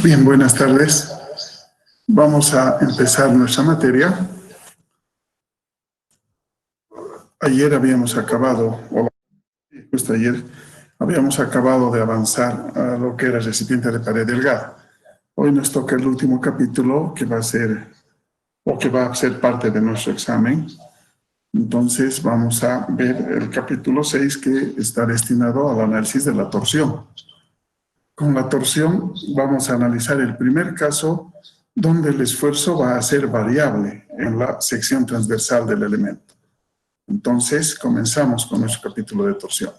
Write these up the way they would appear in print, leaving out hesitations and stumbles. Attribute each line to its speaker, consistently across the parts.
Speaker 1: Bien, buenas tardes. Vamos a empezar nuestra materia. Ayer habíamos acabado, o justo ayer, habíamos acabado de avanzar a lo que era recipiente de pared delgada. Hoy nos toca el último capítulo que va a ser, o que va a ser parte de nuestro examen. Entonces vamos a ver el capítulo 6 que está destinado al análisis de la torsión. Con la torsión vamos a analizar el primer caso donde el esfuerzo va a ser variable en la sección transversal del elemento. Entonces, comenzamos con nuestro capítulo de torsión.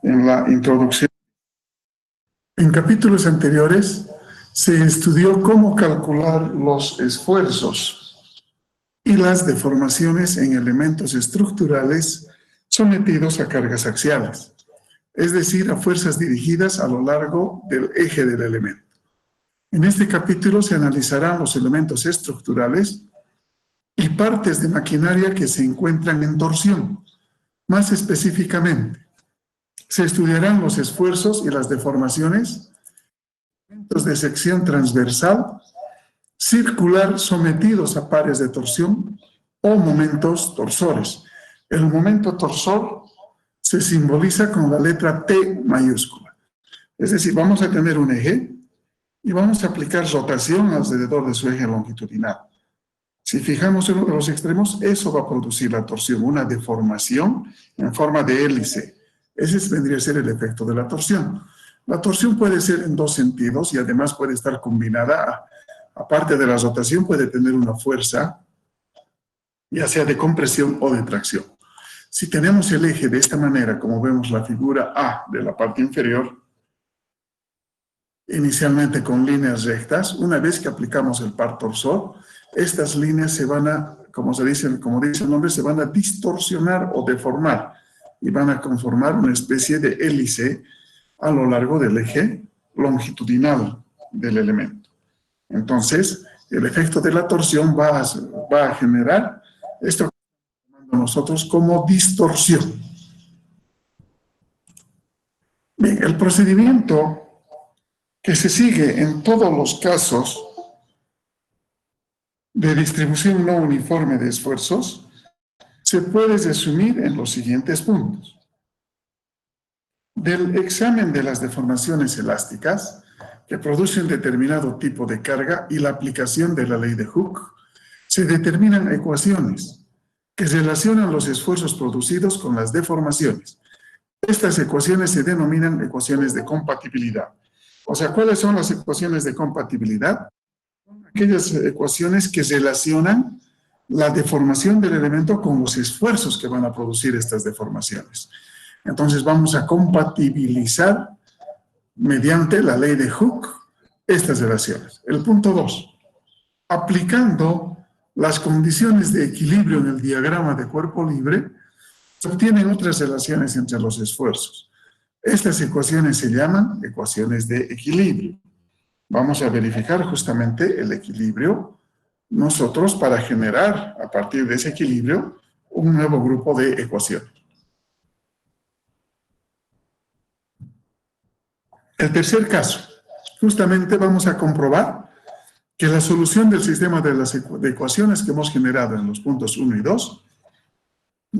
Speaker 1: En la introducción, en capítulos anteriores, se estudió cómo calcular los esfuerzos y las deformaciones en elementos estructurales sometidos a cargas axiales, es decir, a fuerzas dirigidas a lo largo del eje del elemento. En este capítulo se analizarán los elementos estructurales y partes de maquinaria que se encuentran en torsión. Más específicamente, se estudiarán los esfuerzos y las deformaciones de sección transversal, circular sometidos a pares de torsión o momentos torsores. El momento torsor se simboliza con la letra T mayúscula. Es decir, vamos a tener un eje y vamos a aplicar rotación alrededor de su eje longitudinal. Si fijamos en uno de los extremos, eso va a producir la torsión, una deformación en forma de hélice. Ese vendría a ser el efecto de la torsión. La torsión puede ser en dos sentidos y además puede estar combinada, aparte de la rotación, puede tener una fuerza, ya sea de compresión o de tracción. Si tenemos el eje de esta manera, como vemos la figura A de la parte inferior, inicialmente con líneas rectas, una vez que aplicamos el par torsor, estas líneas se van a, como dice el nombre, se van a distorsionar o deformar y van a conformar una especie de hélice a lo largo del eje longitudinal del elemento. Entonces, el efecto de la torsión va a generar esto que llamamos nosotros como distorsión. Bien, el procedimiento que se sigue en todos los casos de distribución no uniforme de esfuerzos se puede resumir en los siguientes puntos. Del examen de las deformaciones elásticas que producen determinado tipo de carga y la aplicación de la ley de Hooke, se determinan ecuaciones que relacionan los esfuerzos producidos con las deformaciones. Estas ecuaciones se denominan ecuaciones de compatibilidad. O sea, ¿cuáles son las ecuaciones de compatibilidad? Aquellas ecuaciones que relacionan la deformación del elemento con los esfuerzos que van a producir estas deformaciones. Entonces vamos a compatibilizar mediante la ley de Hooke estas relaciones. El punto 2. Aplicando las condiciones de equilibrio en el diagrama de cuerpo libre, se obtienen otras relaciones entre los esfuerzos. Estas ecuaciones se llaman ecuaciones de equilibrio. Vamos a verificar justamente el equilibrio nosotros para generar, a partir de ese equilibrio, un nuevo grupo de ecuaciones. El tercer caso, justamente vamos a comprobar que la solución del sistema de ecuaciones que hemos generado en los puntos 1 y 2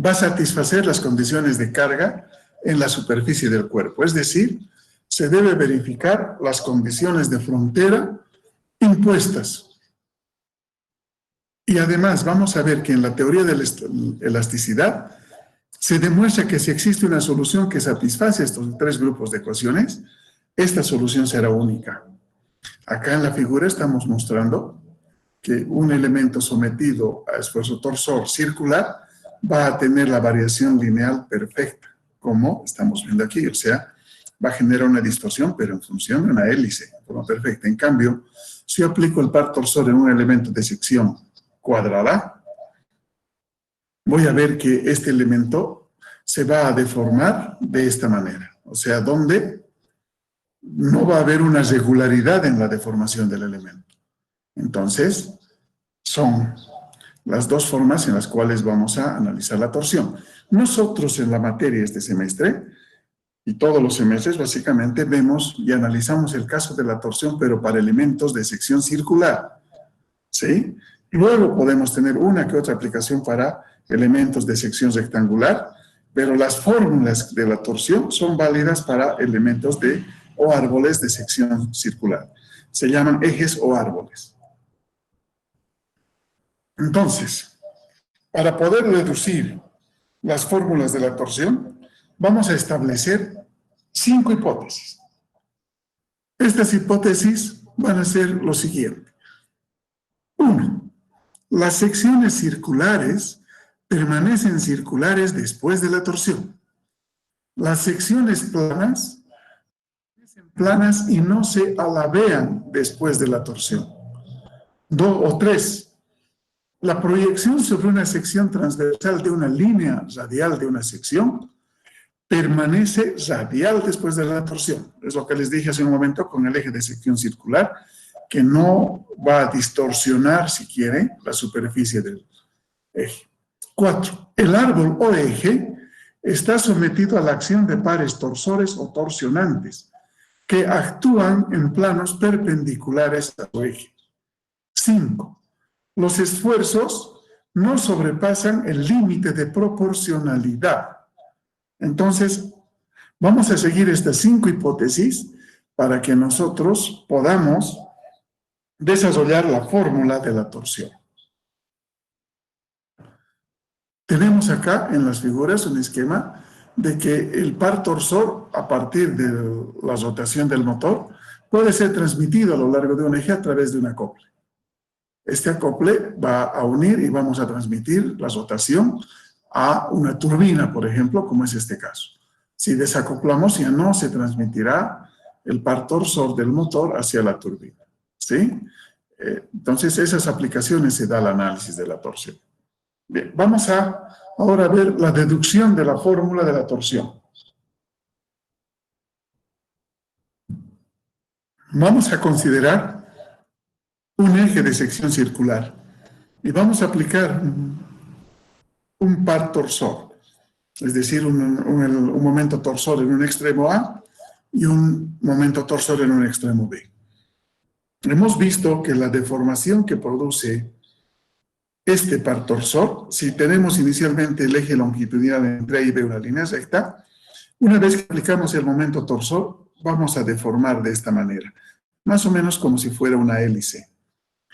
Speaker 1: va a satisfacer las condiciones de carga en la superficie del cuerpo. Es decir, se debe verificar las condiciones de frontera impuestas. Y además vamos a ver que en la teoría de la elasticidad se demuestra que si existe una solución que satisface estos tres grupos de ecuaciones, esta solución será única. Acá en la figura estamos mostrando que un elemento sometido a esfuerzo torsor circular va a tener la variación lineal perfecta, como estamos viendo aquí. O sea, va a generar una distorsión, pero en función de una hélice, como perfecta. En cambio, si aplico el par torsor en un elemento de sección cuadrada, voy a ver que este elemento se va a deformar de esta manera. O sea, donde no va a haber una regularidad en la deformación del elemento. Entonces, son las dos formas en las cuales vamos a analizar la torsión. Nosotros en la materia este semestre y todos los semestres básicamente vemos y analizamos el caso de la torsión, pero para elementos de sección circular, ¿sí? Luego podemos tener una que otra aplicación para elementos de sección rectangular, pero las fórmulas de la torsión son válidas para elementos o árboles de sección circular. Se llaman ejes o árboles. Entonces, para poder reducir las fórmulas de la torsión, vamos a establecer 5 hipótesis. Estas hipótesis van a ser lo siguiente. 1. Las secciones circulares permanecen circulares después de la torsión. Las secciones planas y no se alabean después de la torsión. 2 o 3. La proyección sobre una sección transversal de una línea radial de una sección permanece radial después de la torsión. Es lo que les dije hace un momento con el eje de sección circular, que no va a distorsionar, si quiere, la superficie del eje. 4. El árbol o eje está sometido a la acción de pares torsores o torsionantes que actúan en planos perpendiculares a su eje. 5. Los esfuerzos no sobrepasan el límite de proporcionalidad. Entonces, vamos a seguir estas 5 hipótesis para que nosotros podamos desarrollar la fórmula de la torsión. Tenemos acá en las figuras un esquema de que el par torsor, a partir de la rotación del motor, puede ser transmitido a lo largo de un eje a través de un acople. Este acople va a unir y vamos a transmitir la rotación a una turbina, por ejemplo, como es este caso. Si desacoplamos, ya no se transmitirá el par torsor del motor hacia la turbina, ¿sí? Entonces, esas aplicaciones se da el análisis de la torsión. Bien, vamos a ahora ver la deducción de la fórmula de la torsión. Vamos a considerar un eje de sección circular y vamos a aplicar un par torsor, es decir, un momento torsor en un extremo A y un momento torsor en un extremo B. Hemos visto que la deformación que produce este par torsor, si tenemos inicialmente el eje longitudinal entre A y B, una línea recta, una vez que aplicamos el momento torsor, vamos a deformar de esta manera, más o menos como si fuera una hélice.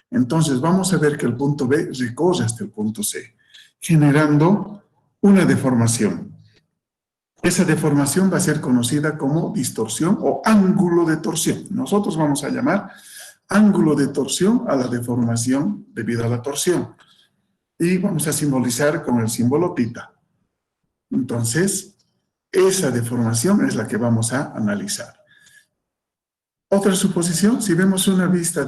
Speaker 1: Entonces vamos a ver que el punto B recorre hasta el punto C, generando una deformación. Esa deformación va a ser conocida como distorsión o ángulo de torsión. Nosotros vamos a llamar ángulo de torsión a la deformación debido a la torsión. Y vamos a simbolizar con el símbolo θ. Entonces, esa deformación es la que vamos a analizar. Otra suposición, si vemos una vista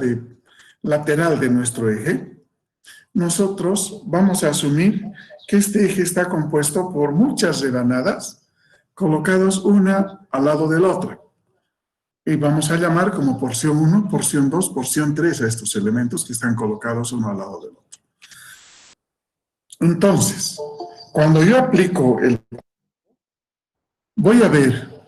Speaker 1: lateral de nuestro eje, nosotros vamos a asumir que este eje está compuesto por muchas rebanadas colocadas una al lado de la otra. Y vamos a llamar como porción 1, porción 2, porción 3 a estos elementos que están colocados uno al lado del otro. Entonces, cuando yo aplico voy a ver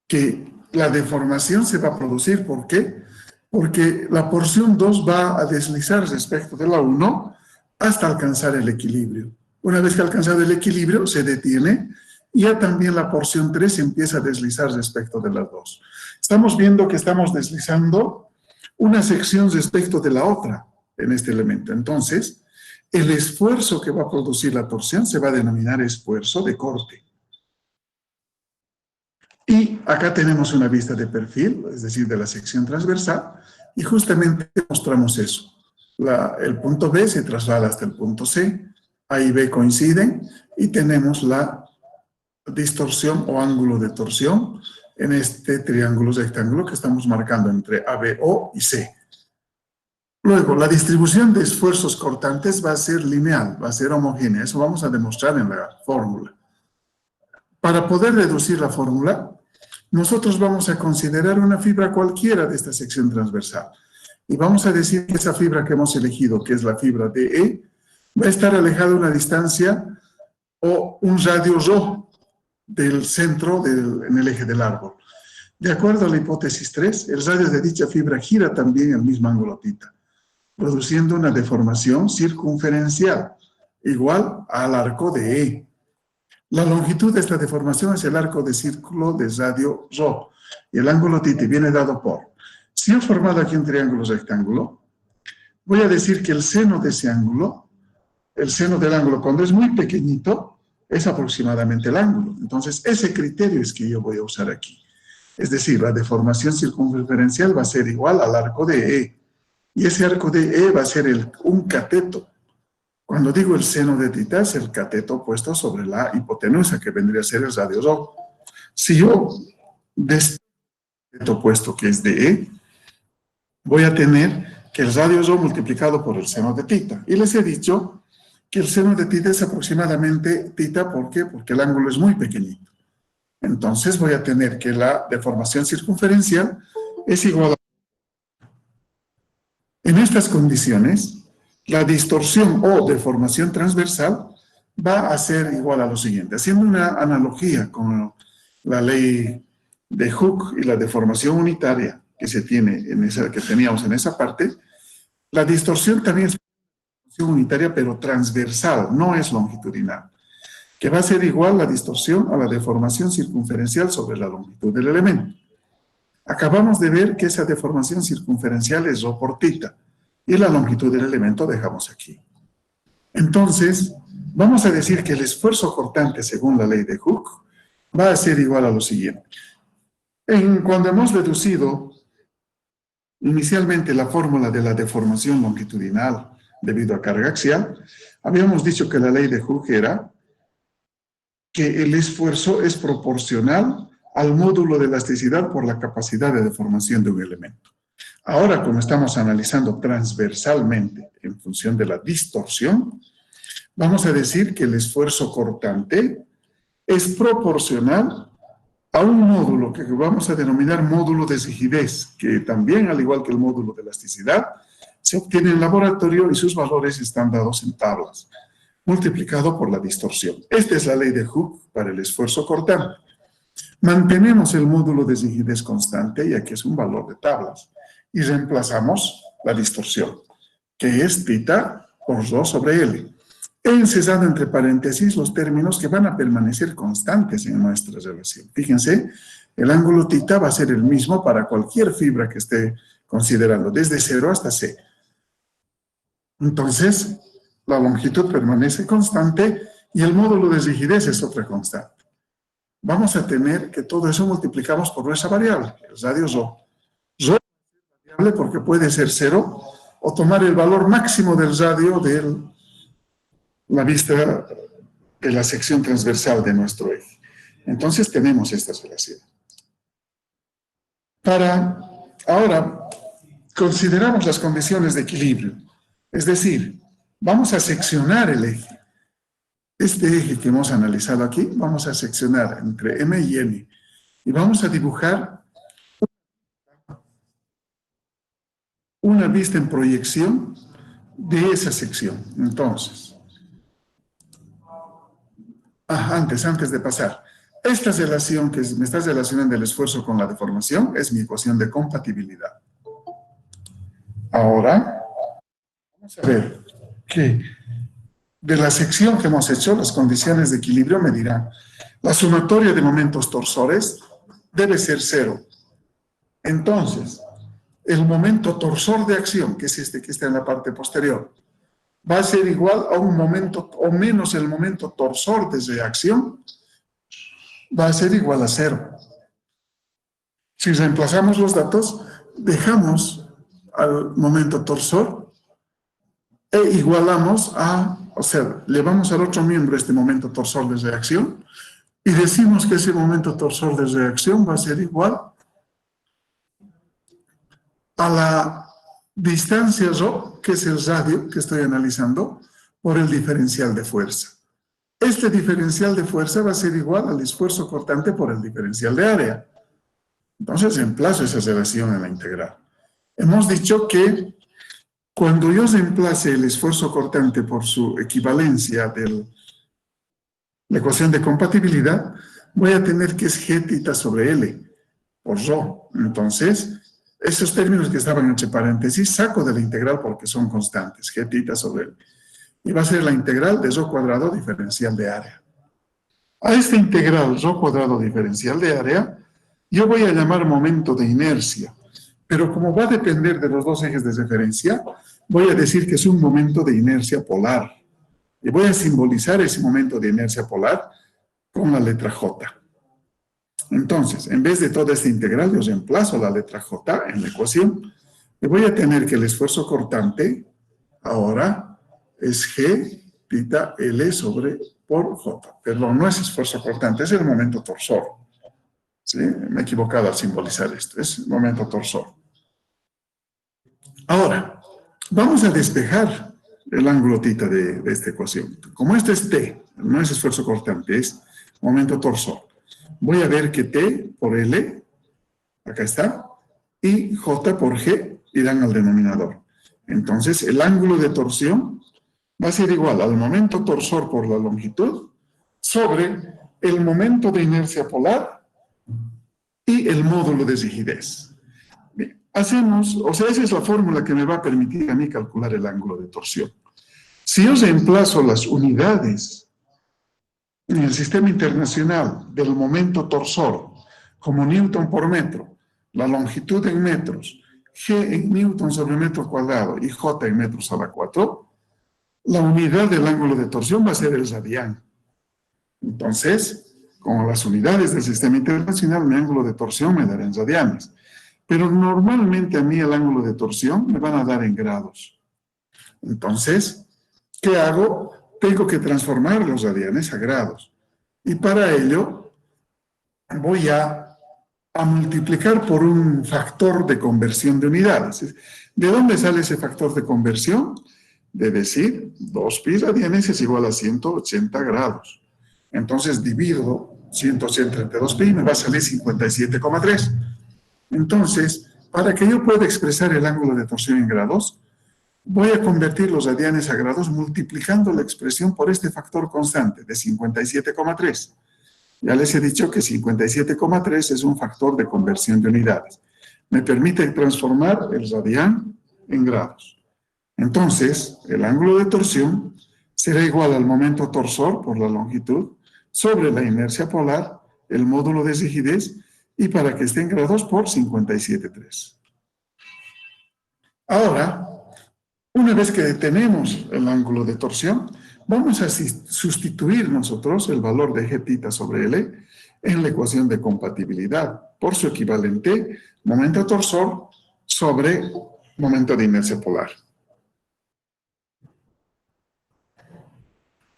Speaker 1: que la deformación se va a producir. ¿Por qué? Porque la porción 2 va a deslizar respecto de la 1 hasta alcanzar el equilibrio. Una vez que ha alcanzado el equilibrio, se detiene y ya también la porción 3 empieza a deslizar respecto de las 2. Estamos viendo que estamos deslizando una sección respecto de la otra en este elemento. Entonces, el esfuerzo que va a producir la torsión se va a denominar esfuerzo de corte. Y acá tenemos una vista de perfil, es decir, de la sección transversal, y justamente mostramos eso. El punto B se traslada hasta el punto C, A y B coinciden, y tenemos la distorsión o ángulo de torsión en este triángulo rectángulo que estamos marcando entre A, B, O y C. Luego, la distribución de esfuerzos cortantes va a ser lineal, va a ser homogénea. Eso vamos a demostrar en la fórmula. Para poder reducir la fórmula, nosotros vamos a considerar una fibra cualquiera de esta sección transversal. Y vamos a decir que esa fibra que hemos elegido, que es la fibra DE, va a estar alejada una distancia o un radio ρ. del centro en el eje del árbol. De acuerdo a la hipótesis 3, el radio de dicha fibra gira también el mismo ángulo θ, produciendo una deformación circunferencial igual al arco de E. La longitud de esta deformación es el arco de círculo de radio ρ, y el ángulo θ viene dado por, si he formado aquí un triángulo rectángulo, voy a decir que el seno de ese ángulo, el seno del ángulo cuando es muy pequeñito, es aproximadamente el ángulo. Entonces, ese criterio es que yo voy a usar aquí. Es decir, la deformación circunferencial va a ser igual al arco de E. Y ese arco de E va a ser un cateto. Cuando digo el seno de θ, es el cateto puesto sobre la hipotenusa, que vendría a ser el radio ρ. Si yo de este cateto puesto, que es de E, voy a tener que el radio ρ multiplicado por el seno de θ. Y les he dicho que el seno de θ es aproximadamente θ, ¿por qué? Porque el ángulo es muy pequeñito. Entonces voy a tener que la deformación circunferencial es igual a... En estas condiciones, la distorsión o deformación transversal va a ser igual a lo siguiente. Haciendo una analogía con la ley de Hooke y la deformación unitaria que se tiene que teníamos en esa parte, la distorsión también es unitaria, pero transversal, no es longitudinal, que va a ser igual la distorsión a la deformación circunferencial sobre la longitud del elemento. Acabamos de ver que esa deformación circunferencial es ρ por θ, y la longitud del elemento dejamos aquí. Entonces, vamos a decir que el esfuerzo cortante, según la ley de Hooke, va a ser igual a lo siguiente. Cuando hemos deducido inicialmente la fórmula de la deformación longitudinal debido a carga axial, habíamos dicho que la ley de Hooke era que el esfuerzo es proporcional al módulo de elasticidad por la capacidad de deformación de un elemento. Ahora, como estamos analizando transversalmente en función de la distorsión, vamos a decir que el esfuerzo cortante es proporcional a un módulo que vamos a denominar módulo de rigidez, que también, al igual que el módulo de elasticidad, se obtiene en laboratorio y sus valores están dados en tablas, multiplicado por la distorsión. Esta es la ley de Hooke para el esfuerzo cortante. Mantenemos el módulo de rigidez constante, ya que es un valor de tablas, y reemplazamos la distorsión, que es θ por ρ sobre L. He encesado entre paréntesis los términos que van a permanecer constantes en nuestra relación. Fíjense, el ángulo θ va a ser el mismo para cualquier fibra que esté considerando, desde 0 hasta C. Entonces, la longitud permanece constante y el módulo de rigidez es otra constante. Vamos a tener que todo eso multiplicamos por nuestra variable, el radio ρ. Ρ es variable porque puede ser 0 o tomar el valor máximo del radio de la vista de la sección transversal de nuestro eje. Entonces tenemos esta relación. Ahora, consideramos las condiciones de equilibrio. Es decir, vamos a seccionar el eje. Este eje que hemos analizado aquí, vamos a seccionar entre M y N. Y vamos a dibujar una vista en proyección de esa sección. Entonces, antes de pasar, esta relación que me está relacionando el esfuerzo con la deformación es mi ecuación de compatibilidad. Ahora, vamos a ver que de la sección que hemos hecho, las condiciones de equilibrio me dirán, la sumatoria de momentos torsores debe ser 0. Entonces, el momento torsor de acción, que es este que está en la parte posterior, va a ser igual a un momento, o menos el momento torsor de reacción, va a ser igual a 0. Si reemplazamos los datos, dejamos al momento torsor e igualamos o sea, le vamos al otro miembro este momento torsor de reacción y decimos que ese momento torsor de reacción va a ser igual a la distancia ρ, que es el radio que estoy analizando, por el diferencial de fuerza. Este diferencial de fuerza va a ser igual al esfuerzo cortante por el diferencial de área. Entonces, reemplazo esa relación en la integral. Hemos dicho que cuando yo reemplace el esfuerzo cortante por su equivalencia de la ecuación de compatibilidad, voy a tener que es G tita sobre L por rho. Entonces, esos términos que estaban entre paréntesis saco de la integral porque son constantes, G tita sobre L. Y va a ser la integral de rho cuadrado diferencial de área. A esta integral rho cuadrado diferencial de área, yo voy a llamar momento de inercia. Pero como va a depender de los dos ejes de referencia, voy a decir que es un momento de inercia polar. Y voy a simbolizar ese momento de inercia polar con la letra J. Entonces, en vez de toda esta integral, yo reemplazo la letra J en la ecuación. Y voy a tener que el esfuerzo cortante ahora es G tita L sobre por J. Perdón, no es esfuerzo cortante, es el momento torsor. ¿Sí? Me he equivocado al simbolizar esto, es momento torsor. Ahora, vamos a despejar el ángulo tita de esta ecuación. Como este es T, no es esfuerzo cortante, es momento torsor. Voy a ver que T por L, acá está, y J por G irán al denominador. Entonces, el ángulo de torsión va a ser igual al momento torsor por la longitud sobre el momento de inercia polar y el módulo de rigidez. Bien, hacemos, o sea, esa es la fórmula que me va a permitir a mí calcular el ángulo de torsión. Si yo reemplazo las unidades en el sistema internacional del momento torsor como Newton por metro, la longitud en metros, G en Newton sobre metro cuadrado y J en metros a la 4, la unidad del ángulo de torsión va a ser el radián. Entonces, con las unidades del sistema internacional, mi ángulo de torsión me dará en radianes. Pero normalmente a mí el ángulo de torsión me van a dar en grados. Entonces, ¿qué hago? Tengo que transformar los radianes a grados. Y para ello, voy a multiplicar por un factor de conversión de unidades. ¿De dónde sale ese factor de conversión? De decir, 2pi radianes es igual a 180 grados. Entonces divido 180 entre 2pi y me va a salir 57,3. Entonces, para que yo pueda expresar el ángulo de torsión en grados, voy a convertir los radianes a grados multiplicando la expresión por este factor constante de 57,3. Ya les he dicho que 57,3 es un factor de conversión de unidades. Me permite transformar el radián en grados. Entonces, el ángulo de torsión será igual al momento torsor por la longitud sobre la inercia polar, el módulo de rigidez, y para que esté en grados por 57,3. Ahora, una vez que detenemos el ángulo de torsión, vamos a sustituir nosotros el valor de G tita sobre L en la ecuación de compatibilidad por su equivalente momento torsor sobre momento de inercia polar.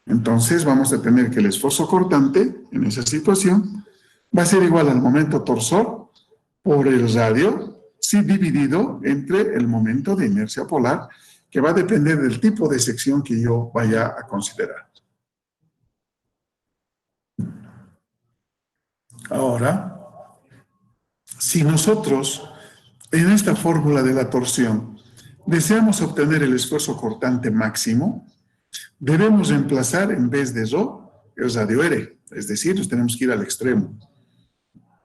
Speaker 1: Entonces vamos a tener que el esfuerzo cortante en esa situación va a ser igual al momento torsor por el radio, sí, dividido entre el momento de inercia polar, que va a depender del tipo de sección que yo vaya a considerar. Ahora, si nosotros en esta fórmula de la torsión deseamos obtener el esfuerzo cortante máximo, debemos reemplazar en vez de rho el radio R, es decir, nos tenemos que ir al extremo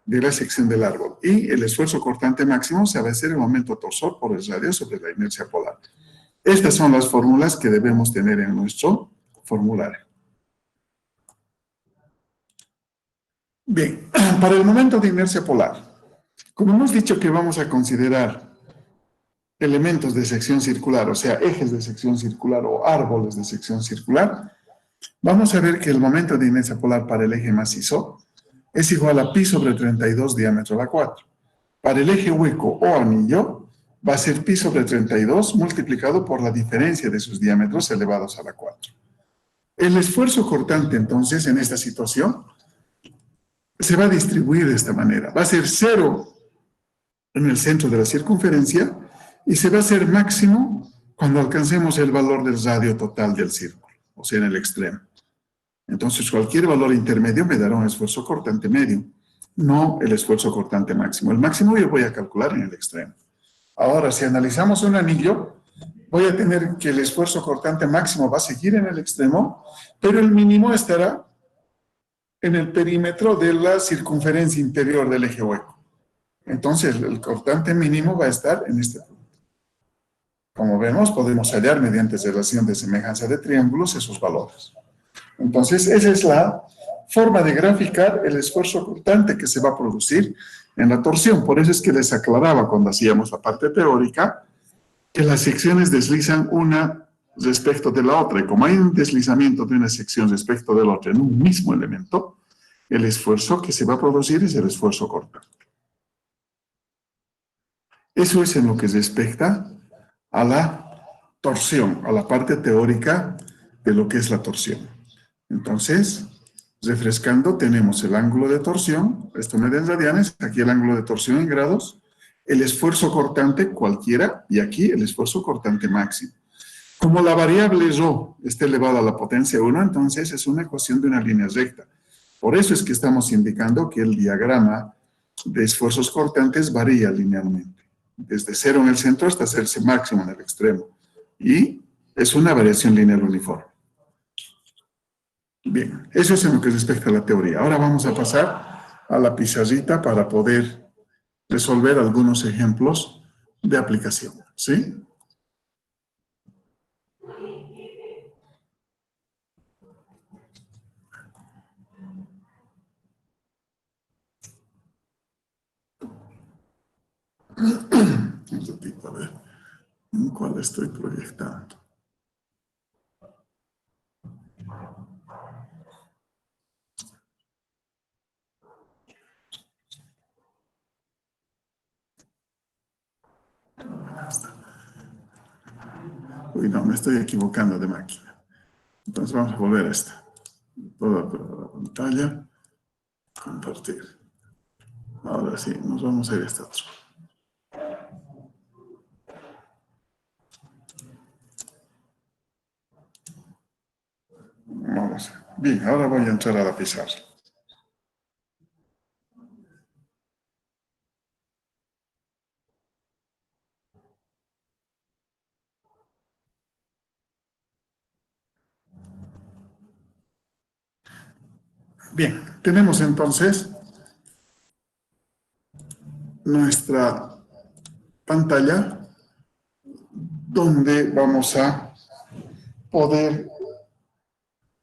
Speaker 1: de la sección del árbol. Y el esfuerzo cortante máximo se va a hacer el momento torsor por el radio sobre la inercia polar. Estas son las fórmulas que debemos tener en nuestro formulario. Bien, para el momento de inercia polar, como hemos dicho que vamos a considerar elementos de sección circular, o sea, ejes de sección circular o árboles de sección circular, vamos a ver que el momento de inercia polar para el eje macizo es igual a pi sobre 32 diámetro a la 4. Para el eje hueco o anillo, va a ser pi sobre 32 multiplicado por la diferencia de sus diámetros elevados a la 4. El esfuerzo cortante, entonces, en esta situación, se va a distribuir de esta manera. Va a ser 0 en el centro de la circunferencia y se va a hacer máximo cuando alcancemos el valor del radio total del círculo, o sea, en el extremo. Entonces, cualquier valor intermedio me dará un esfuerzo cortante medio, no el esfuerzo cortante máximo. El máximo yo voy a calcular en el extremo. Ahora, si analizamos un anillo, voy a tener que el esfuerzo cortante máximo va a seguir en el extremo, pero el mínimo estará en el perímetro de la circunferencia interior del eje hueco. Entonces, el cortante mínimo va a estar en este punto. Como vemos, podemos hallar mediante relación de semejanza de triángulos esos valores. Entonces, esa es la forma de graficar el esfuerzo cortante que se va a producir en la torsión. Por eso es que les aclaraba cuando hacíamos la parte teórica que las secciones deslizan una respecto de la otra. Y como hay un deslizamiento de una sección respecto de la otra en un mismo elemento, el esfuerzo que se va a producir es el esfuerzo cortante. Eso es en lo que respecta a la torsión, a la parte teórica de lo que es la torsión. Entonces, refrescando, tenemos el ángulo de torsión, esto me da en radianes, aquí el ángulo de torsión en grados, el esfuerzo cortante cualquiera, y aquí el esfuerzo cortante máximo. Como la variable ρ está elevada a la potencia 1, entonces es una ecuación de una línea recta. Por eso es que estamos indicando que el diagrama de esfuerzos cortantes varía linealmente, desde 0 en el centro hasta hacerse máximo en el extremo. Y es una variación lineal uniforme. Bien, eso es en lo que respecta a la teoría. Ahora vamos a pasar a la pizarrita para poder resolver algunos ejemplos de aplicación, ¿sí? Un ratito, a ver, ¿en cuál estoy proyectando? Uy, no, me estoy equivocando de máquina. Entonces vamos a volver a esta. Toda la pantalla, compartir. Ahora sí, nos vamos a ir a este otro. Vamos. Bien, ahora voy a entrar a la pizarra. Bien, tenemos entonces nuestra pantalla donde vamos a poder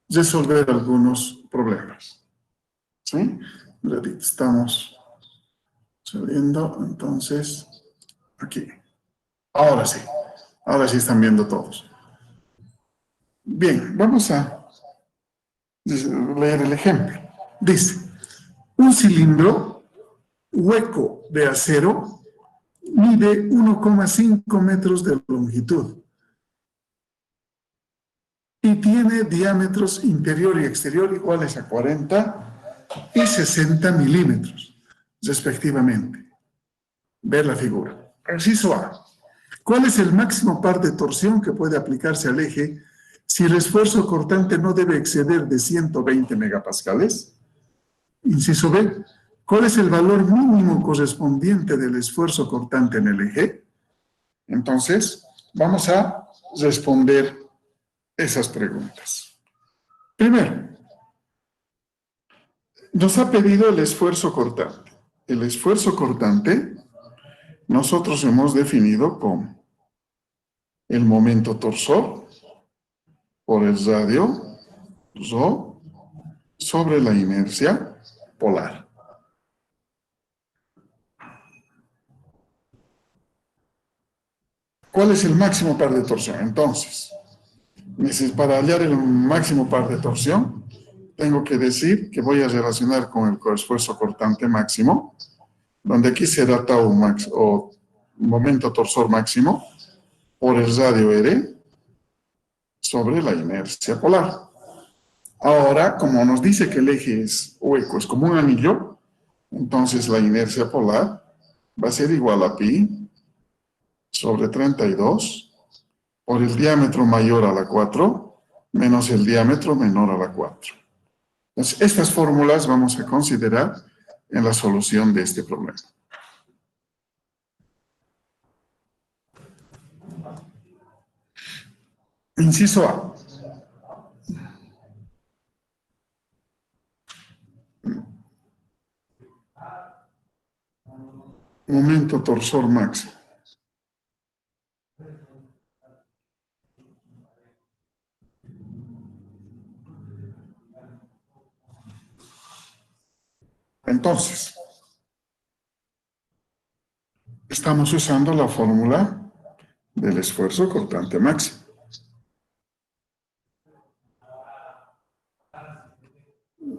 Speaker 1: resolver algunos problemas. ¿Sí? Estamos subiendo, entonces, aquí. Ahora sí están viendo todos. Bien, vamos a leer el ejemplo. Dice, un cilindro hueco de acero mide 1,5 metros de longitud y tiene diámetros interior y exterior iguales a 40 y 60 milímetros, respectivamente. Ver la figura. Inciso A. ¿Cuál es el máximo par de torsión que puede aplicarse al eje si el esfuerzo cortante no debe exceder de 120 megapascales? Inciso B. ¿Cuál es el valor mínimo correspondiente del esfuerzo cortante en el eje? Entonces, vamos a responder esas preguntas. Primero, nos ha pedido el esfuerzo cortante. El esfuerzo cortante nosotros hemos definido como el momento torsor por el radio ρ sobre la inercia polar. ¿Cuál es el máximo par de torsión? Entonces, para hallar el máximo par de torsión, tengo que decir que voy a relacionar con el esfuerzo cortante máximo, donde aquí será tau max o momento torsor máximo por el radio R sobre la inercia polar. Ahora, como nos dice que el eje es hueco, es como un anillo, entonces la inercia polar va a ser igual a pi sobre 32 por el diámetro mayor a la 4 menos el diámetro menor a la 4. Entonces, estas fórmulas vamos a considerar en la solución de este problema. Inciso A. momento torsor máximo. Entonces, estamos usando la fórmula del esfuerzo cortante máximo.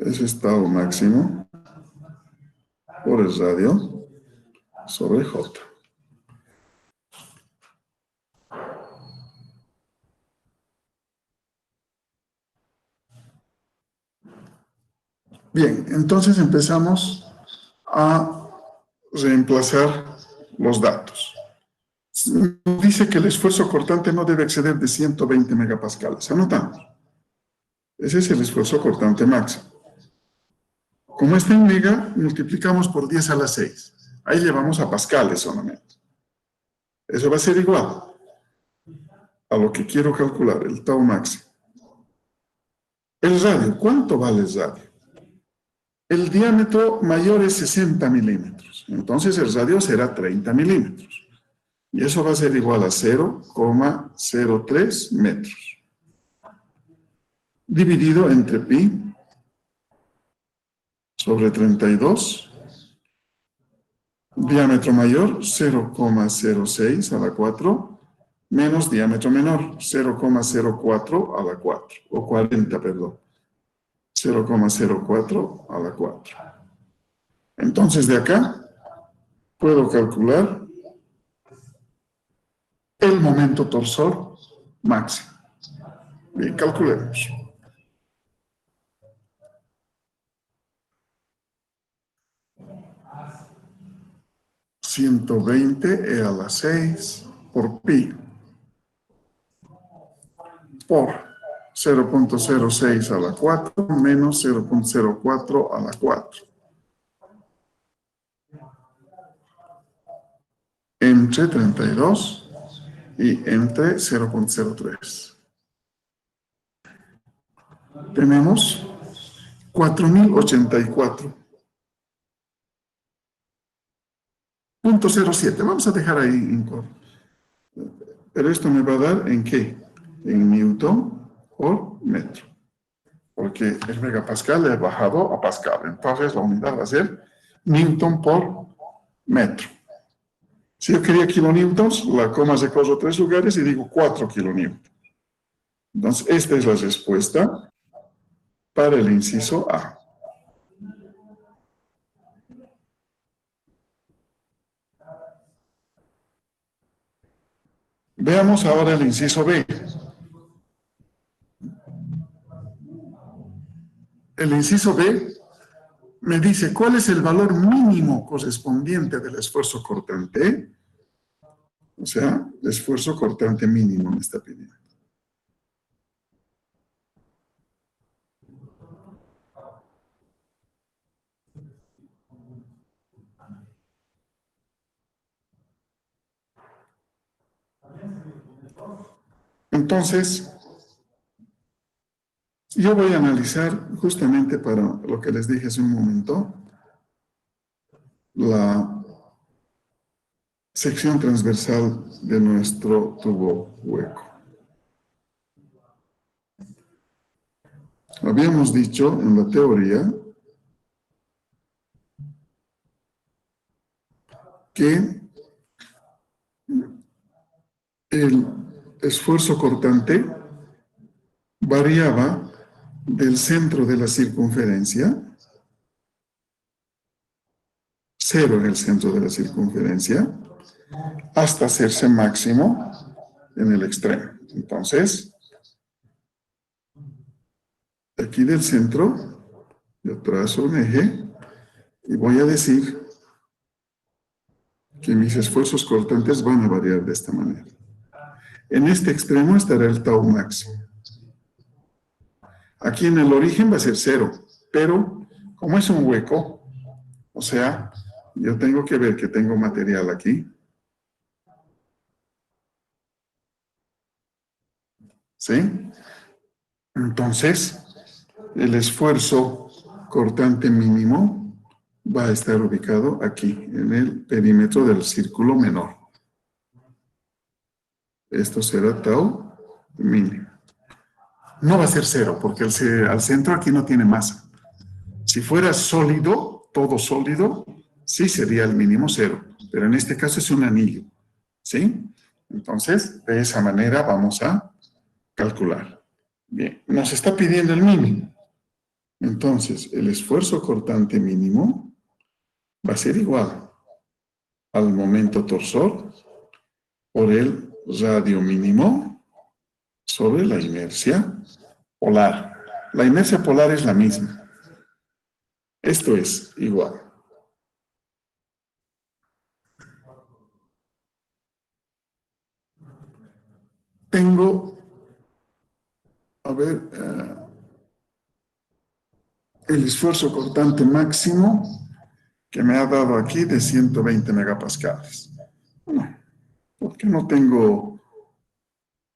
Speaker 1: Ese es tau máximo por el radio sobre J. Bien, entonces empezamos a reemplazar los datos. Dice que el esfuerzo cortante no debe exceder de 120 megapascales. Anotamos. Ese es el esfuerzo cortante máximo. Como está en mega, multiplicamos por 10 a la 6. Ahí llevamos a pascales solamente. Eso va a ser igual a lo que quiero calcular, el tau máximo. El radio, ¿cuánto vale el radio? El diámetro mayor es 60 milímetros. Entonces el radio será 30 milímetros. Y eso va a ser igual a 0,03 metros. Dividido entre pi sobre 32. Diámetro mayor, 0,06 a la 4, menos diámetro menor, 0,04 a la 4, o 40, perdón. 0,04 a la 4. Entonces, de acá, puedo calcular el momento torsor máximo. Bien, calculemos. (120 e a la 6 por pi por 0,06 a la 4 menos 0,04 a la 4 entre 32 y entre 0,03. Tenemos 4084.07. Vamos a dejar ahí en corto. Pero esto me va a dar ¿en qué? En newton por metro. Porque el megapascal le he bajado a pascal. Entonces la unidad va a ser newton por metro. Si yo quería kilonewtons, la coma se corre 3 lugares y digo 4 kilonewtons. Entonces, esta es la respuesta para el inciso A. Veamos ahora el inciso B. El inciso B me dice cuál es el valor mínimo correspondiente del esfuerzo cortante. O sea, el esfuerzo cortante mínimo me está pidiendo. Entonces, yo voy a analizar justamente para lo que les dije hace un momento, la sección transversal de nuestro tubo hueco. Habíamos dicho en la teoría que el esfuerzo cortante variaba del centro de la circunferencia, 0 en el centro de la circunferencia, hasta hacerse máximo en el extremo. Entonces, aquí del centro, yo trazo un eje y voy a decir que mis esfuerzos cortantes van a variar de esta manera. En este extremo estará el tau máximo. Aquí en el origen va a ser 0, pero como es un hueco, o sea, yo tengo que ver que tengo material aquí. ¿Sí? Entonces, el esfuerzo cortante mínimo va a estar ubicado aquí, en el perímetro del círculo menor. Esto será tau mínimo. No va a ser cero, porque al centro aquí no tiene masa. Si fuera sólido, todo sólido, sí sería el mínimo cero, pero en este caso es un anillo, ¿sí? Entonces, de esa manera vamos a calcular. Bien, nos está pidiendo el mínimo. Entonces, el esfuerzo cortante mínimo va a ser igual al momento torsor por el radio mínimo sobre la inercia polar. La inercia polar es la misma. Esto es igual. Tengo, a ver, el esfuerzo cortante máximo que me ha dado aquí de 120 megapascales. Bueno, porque no tengo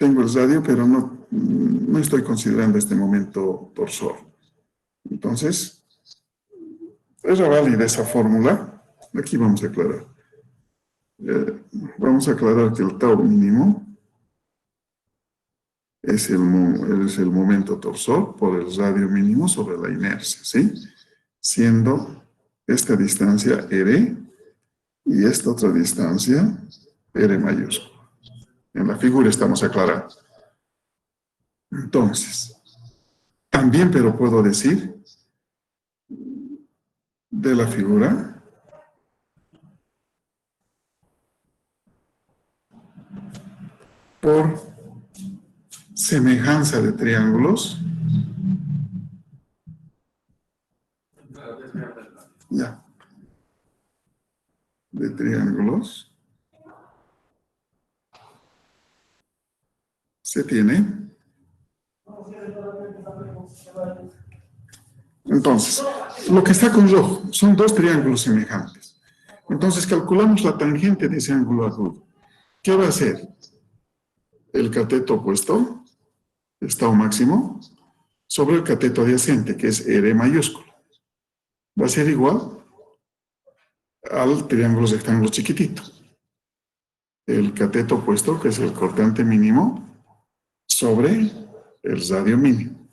Speaker 1: el radio, pero no estoy considerando este momento torsor. Entonces, es válida esa fórmula. Aquí vamos a aclarar. Vamos a aclarar que el tau mínimo es el momento torsor por el radio mínimo sobre la inercia, ¿sí? Siendo esta distancia R y esta otra distancia R mayúscula. En la figura estamos aclarando. Entonces, también, pero puedo decir de la figura por semejanza de triángulos. Ya. De triángulos. Se tiene. Entonces, lo que está con rojo son dos triángulos semejantes. Entonces, calculamos la tangente de ese ángulo agudo. ¿Qué va a ser? El cateto opuesto, el tau máximo, sobre el cateto adyacente, que es R mayúsculo. Va a ser igual al triángulo rectángulo chiquitito. El cateto opuesto, que es el cortante mínimo, sobre el radio mínimo.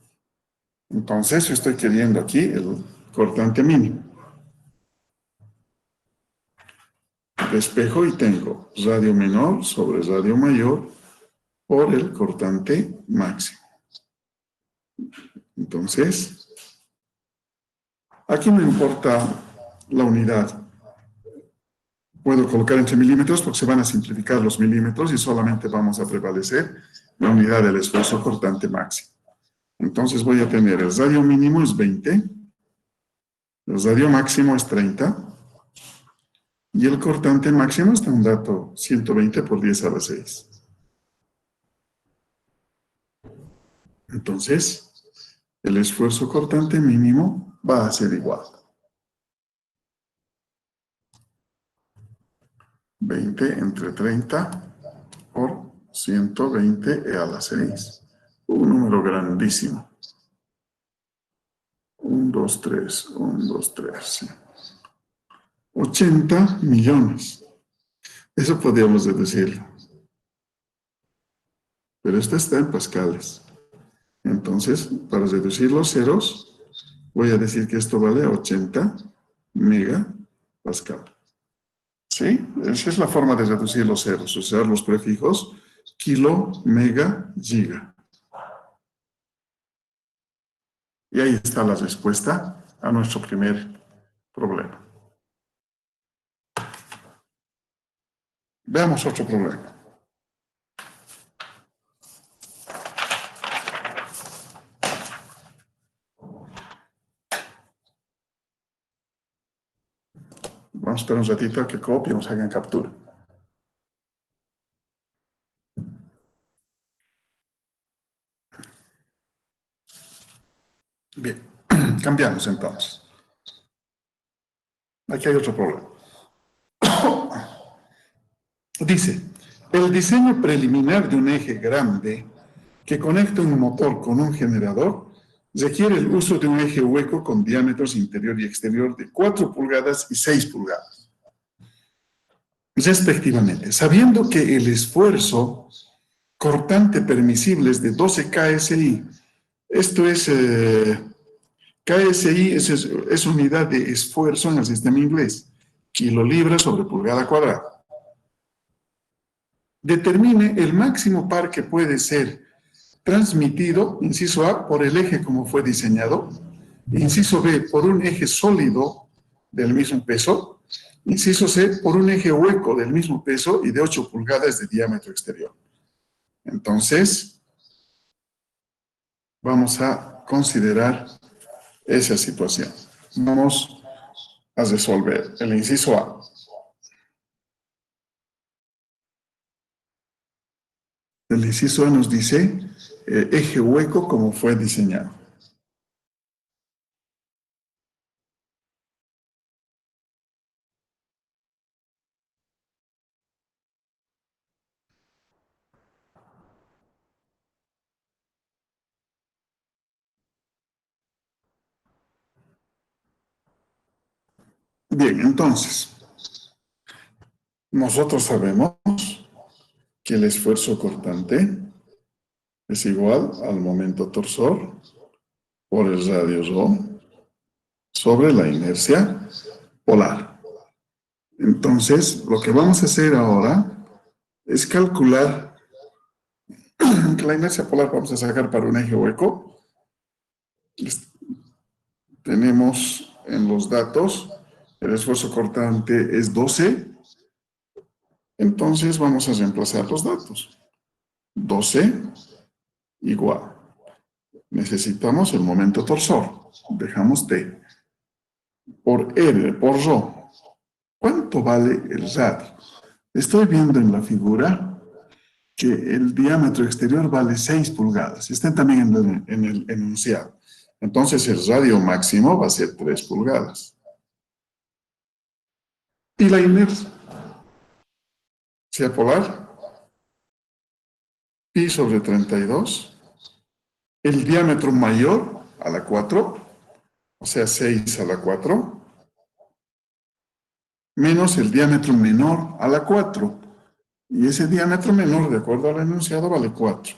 Speaker 1: Entonces, yo estoy queriendo aquí el cortante mínimo. Despejo y tengo radio menor sobre radio mayor por el cortante máximo. Entonces, aquí no importa la unidad. Puedo colocar entre milímetros porque se van a simplificar los milímetros y solamente vamos a prevalecer la unidad del esfuerzo cortante máximo. Entonces voy a tener el radio mínimo es 20, el radio máximo es 30 y el cortante máximo está un dato 120 por 10 a la 6. Entonces, el esfuerzo cortante mínimo va a ser igual. 20 entre 30 por 120 e a la 6. Un número grandísimo. 1, 2, 3, 1, 2, 3. 80 millones. Eso podríamos deducirlo. Pero esto está en pascales. Entonces, para reducir los ceros, voy a decir que esto vale 80 megapascal. ¿Sí? Esa es la forma de reducir los ceros, usar los prefijos kilo, mega, giga. Y ahí está la respuesta a nuestro primer problema. Veamos otro problema. Vamos a esperar un ratito a que copie y nos hagan captura. Bien, cambiamos entonces. Aquí hay otro problema. Dice, el diseño preliminar de un eje grande que conecta un motor con un generador requiere el uso de un eje hueco con diámetros interior y exterior de 4 pulgadas y 6 pulgadas, respectivamente, sabiendo que el esfuerzo cortante permisible es de 12 KSI. Esto es, KSI es unidad de esfuerzo en el sistema inglés, kilolibra sobre pulgada cuadrada. Determine el máximo par que puede ser transmitido, inciso A, por el eje como fue diseñado, inciso B, por un eje sólido del mismo peso, inciso C, por un eje hueco del mismo peso y de 8 pulgadas de diámetro exterior. Entonces, vamos a considerar esa situación. Vamos a resolver el inciso A. El inciso A nos dice eje hueco como fue diseñado. Bien, entonces, nosotros sabemos que el esfuerzo cortante es igual al momento torsor por el radio rho sobre la inercia polar. Entonces, lo que vamos a hacer ahora es calcular que la inercia polar vamos a sacar para un eje hueco. Tenemos en los datos, el esfuerzo cortante es 12. Entonces vamos a reemplazar los datos. 12 igual. Necesitamos el momento torsor. Dejamos T. Por R, por Rho. ¿Cuánto vale el radio? Estoy viendo en la figura que el diámetro exterior vale 6 pulgadas. Están también en el enunciado. Entonces el radio máximo va a ser 3 pulgadas. Y la inercia polar, pi sobre 32. El diámetro mayor a la 4, o sea, 6 a la 4, menos el diámetro menor a la 4. Y ese diámetro menor, de acuerdo al enunciado, vale 4.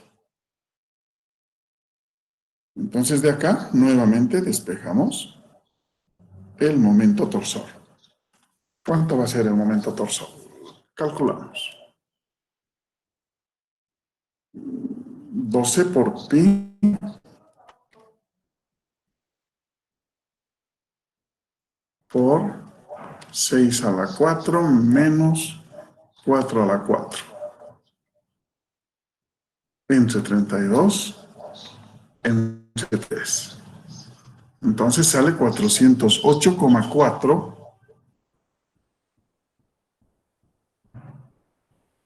Speaker 1: Entonces, de acá, nuevamente despejamos el momento torsor. ¿Cuánto va a ser el momento torsor? Calculamos. 12 por pi por 6 a la 4 menos 4 a la 4. Entre 32 entre 3. Entonces sale 408,4.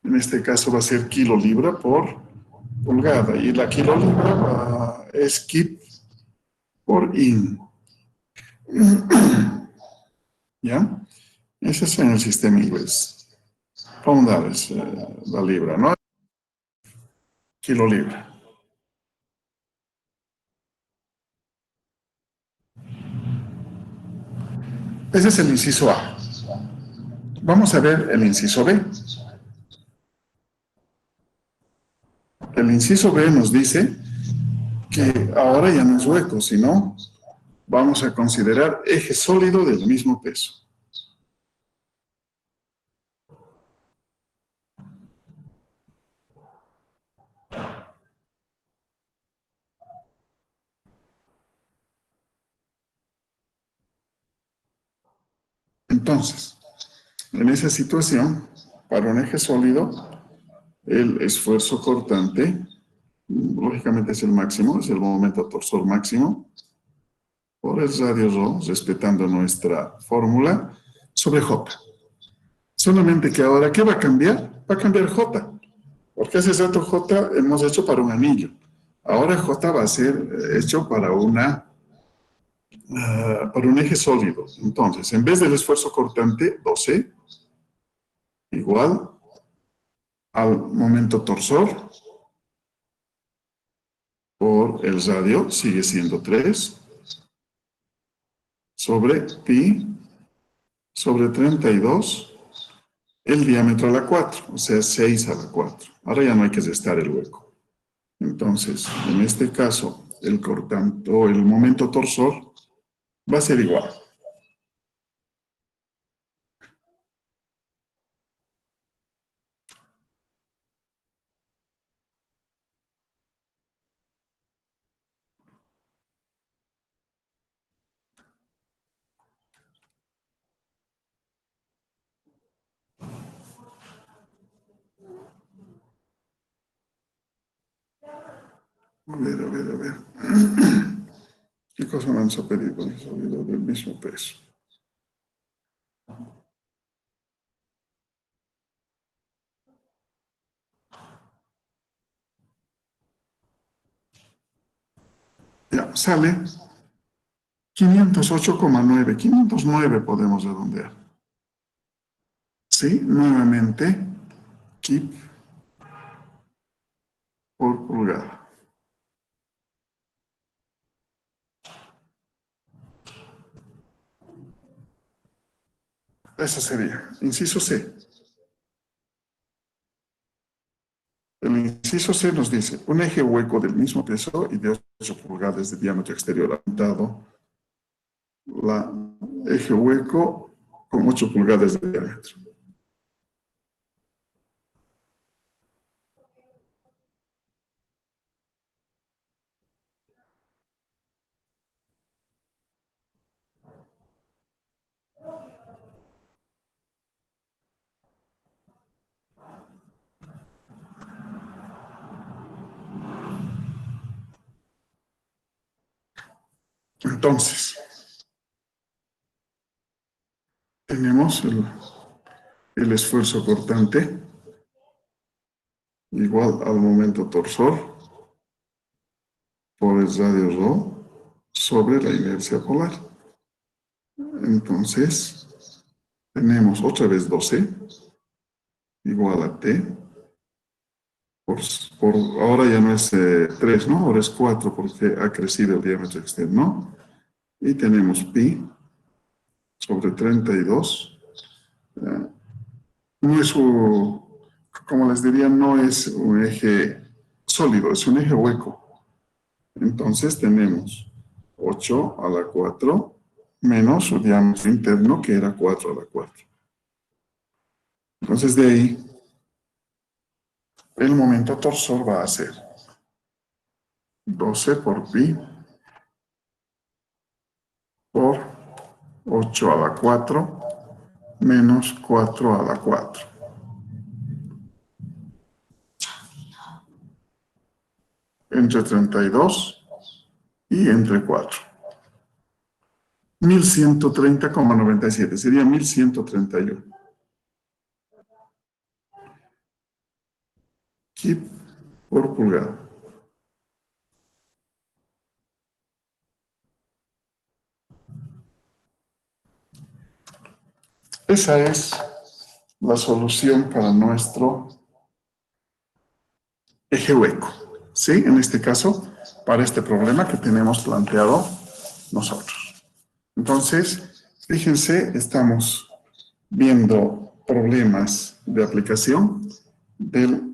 Speaker 1: En este caso va a ser kilolibra por pulgada. Y la kilolibra es kip por in. ¿Ya? Ese es en el sistema inglés. Pound es la libra, ¿no? Kilolibra. Ese es el inciso A. Vamos a ver el inciso B. El inciso B nos dice que ahora ya no es hueco, sino vamos a considerar eje sólido del mismo peso. Entonces, en esa situación, para un eje sólido, el esfuerzo cortante, lógicamente es el máximo, es el momento torsor máximo, por el radio rho, respetando nuestra fórmula, sobre J. Solamente que ahora, ¿qué va a cambiar? Va a cambiar J, porque ese rato J hemos hecho para un anillo. Ahora J va a ser hecho para un eje sólido. Entonces, en vez del esfuerzo cortante, 12, igual al momento torsor, por el radio, sigue siendo 3, sobre pi, sobre 32, el diámetro a la 4, o sea, 6 a la 4. Ahora ya no hay que restar el hueco. Entonces, en este caso, el cortante o el momento torsor va a ser igual. A ver, a ver, a ver. ¿Qué cosa me han pedido? El sólido del mismo peso. Ya, sale 508,9. 509 podemos redondear. Sí, nuevamente, kip por pulgada. Esa sería. Inciso C. El inciso C nos dice, un eje hueco del mismo peso y de 8 pulgadas de diámetro exterior aumentado. La eje hueco con 8 pulgadas de diámetro. Entonces, tenemos el esfuerzo cortante igual al momento torsor por el radio rho sobre la inercia polar. Entonces, tenemos otra vez 12 igual a T. Ahora ya no es 3, ¿no? Ahora es 4 porque ha crecido el diámetro externo. Y tenemos pi sobre 32. No es como les diría, no es un eje sólido, es un eje hueco. Entonces tenemos 8 a la 4 menos su diámetro interno, que era 4 a la 4. Entonces de ahí, el momento torsor va a ser 12 por pi por 8 a la 4 menos 4 a la 4. Entre 32 y entre 4. 1130,97, sería 1131. Kip por pulgada. Esa es la solución para nuestro eje hueco. ¿Sí? En este caso, para este problema que tenemos planteado nosotros. Entonces, fíjense, estamos viendo problemas de aplicación del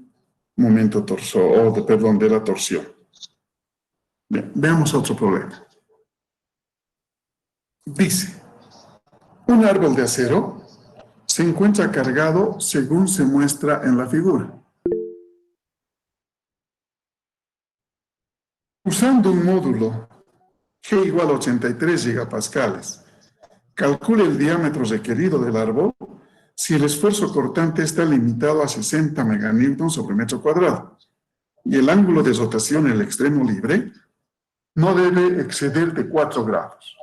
Speaker 1: momento torsor, perdón, de la torsión. Bien, veamos otro problema. Dice, un árbol de acero se encuentra cargado según se muestra en la figura. Usando un módulo G igual a 83 gigapascales, calcule el diámetro requerido del árbol si el esfuerzo cortante está limitado a 60 meganewtons sobre metro cuadrado y el ángulo de rotación en el extremo libre no debe exceder de 4 grados.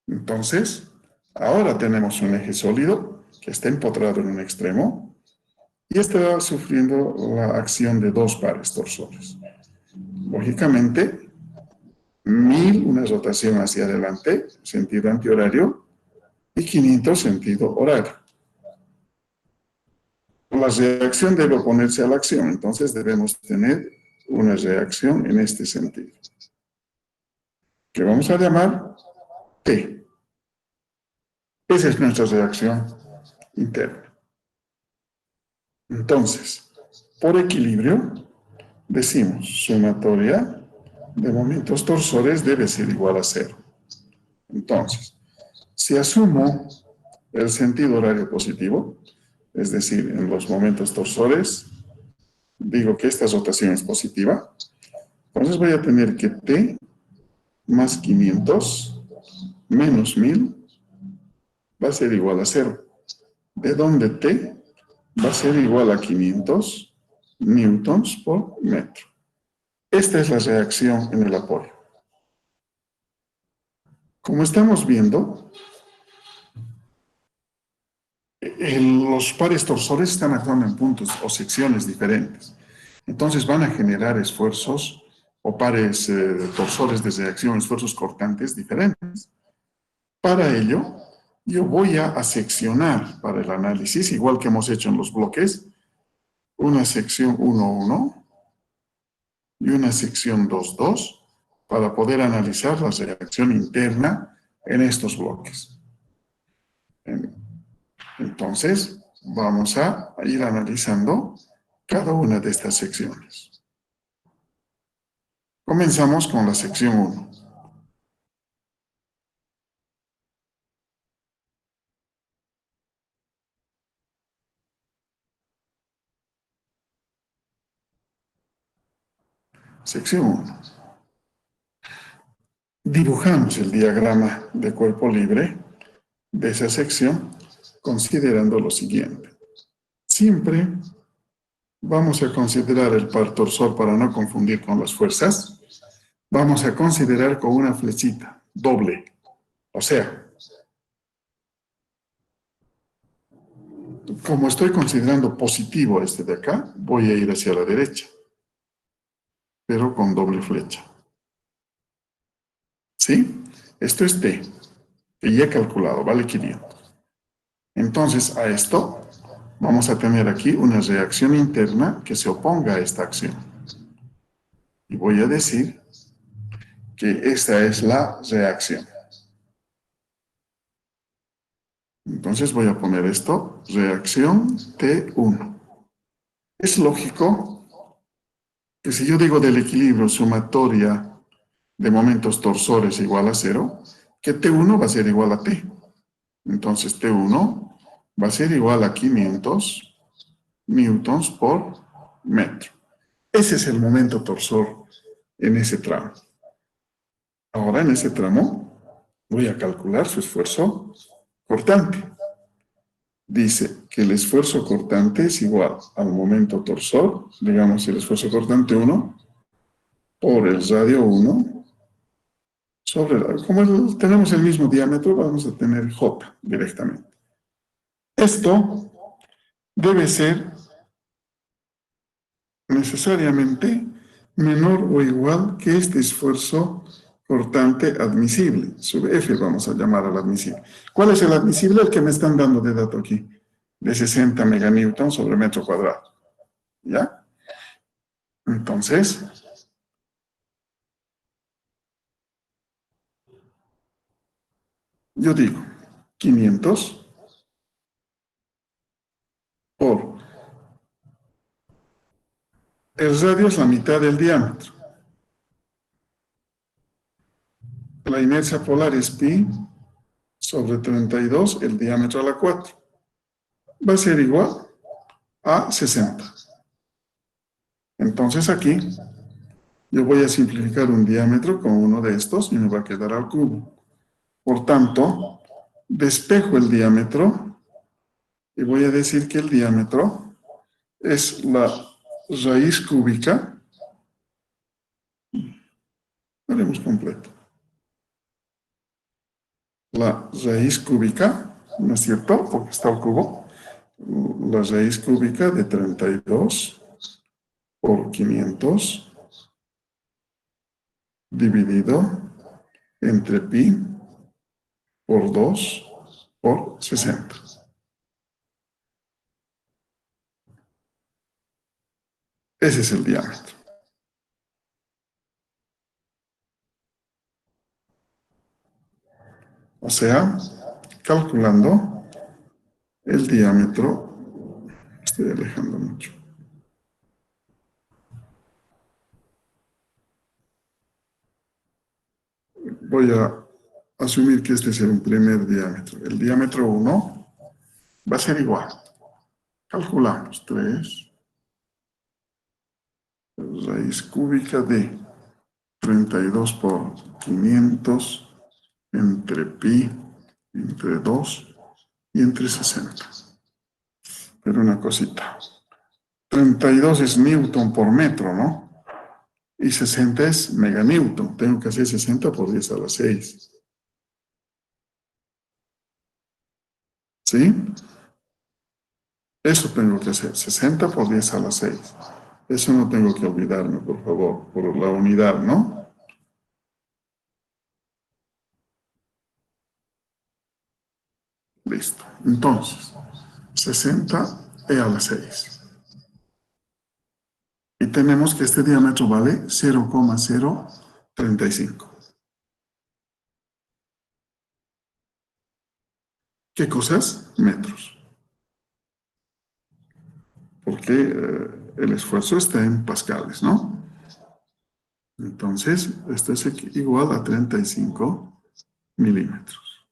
Speaker 1: Entonces, ahora tenemos un eje sólido que está empotrado en un extremo y está sufriendo la acción de dos pares torsores. Lógicamente, 1000 una rotación hacia adelante, sentido antihorario, y 500 sentido horario. La reacción debe oponerse a la acción, entonces debemos tener una reacción en este sentido, que vamos a llamar T. Esa es nuestra reacción interna. Entonces, por equilibrio, decimos sumatoria de momentos torsores debe ser igual a cero. Entonces, si asumo el sentido horario positivo, es decir, en los momentos torsores, digo que esta rotación es positiva, entonces voy a tener que T más 500 menos 1000 va a ser igual a cero. De donde T va a ser igual a 500 newtons por metro. Esta es la reacción en el apoyo. Como estamos viendo, los pares torsores están actuando en puntos o secciones diferentes. Entonces van a generar esfuerzos o pares torsores de reacción, esfuerzos cortantes diferentes. Para ello, yo voy a seccionar para el análisis, igual que hemos hecho en los bloques, una sección 1,1 y una sección 2,2 para poder analizar la reacción interna en estos bloques. Entonces, vamos a ir analizando cada una de estas secciones. Comenzamos con la sección 1. Sección 1. Dibujamos el diagrama de cuerpo libre de esa sección considerando lo siguiente. Siempre vamos a considerar el par torsor para no confundir con las fuerzas. Vamos a considerar con una flechita doble. O sea, como estoy considerando positivo este de acá, voy a ir hacia la derecha, pero con doble flecha. ¿Sí? Esto es T, que ya he calculado, vale 500. Entonces, a esto vamos a tener aquí una reacción interna que se oponga a esta acción. Y voy a decir que esta es la reacción. Entonces voy a poner esto, reacción T1. Es lógico que si yo digo del equilibrio sumatoria de momentos torsores igual a 0, que T1 va a ser igual a T. Entonces T1 va a ser igual a 500 newtons por metro. Ese es el momento torsor en ese tramo. Ahora en ese tramo voy a calcular su esfuerzo cortante. Dice que el esfuerzo cortante es igual al momento torsor, digamos el esfuerzo cortante 1, por el radio 1, como tenemos el mismo diámetro, vamos a tener J directamente. Esto debe ser necesariamente menor o igual que este esfuerzo cortante admisible. Sub F vamos a llamar al admisible. ¿Cuál es el admisible? El que me están dando de dato aquí, de 60 meganewtons sobre metro cuadrado. ¿Ya? Entonces, yo digo 500 por el radio es la mitad del diámetro. La inercia polar es pi sobre 32, el diámetro a la 4. Va a ser igual a 60. Entonces aquí yo voy a simplificar un diámetro con uno de estos y me va a quedar al cubo. Por tanto, despejo el diámetro y voy a decir que el diámetro es la raíz cúbica. Haremos completo. La raíz cúbica, ¿no es cierto? Porque está al cubo. La raíz cúbica de 32 por 500 dividido entre pi por 2 por 60. Ese es el diámetro. O sea, calculando el diámetro, estoy alejando mucho. Voy a asumir que este es el primer diámetro. El diámetro 1 va a ser igual. Calculamos 3 raíz cúbica de 32 por 500 entre pi, entre 2 y entre 60. Pero una cosita. 32 es newton por metro, ¿no? Y 60 es meganewton. Tengo que hacer 60 por 10 a la 6. ¿Sí? Eso tengo que hacer. 60 por 10 a la 6. Eso no tengo que olvidarme, por favor, por la unidad, ¿no? Listo. Entonces, 60 e a la 6. Y tenemos que este diámetro vale 0,035. ¿Qué cosas? Metros. Porque el esfuerzo está en pascales, ¿no? Entonces, esto es igual a 35 milímetros.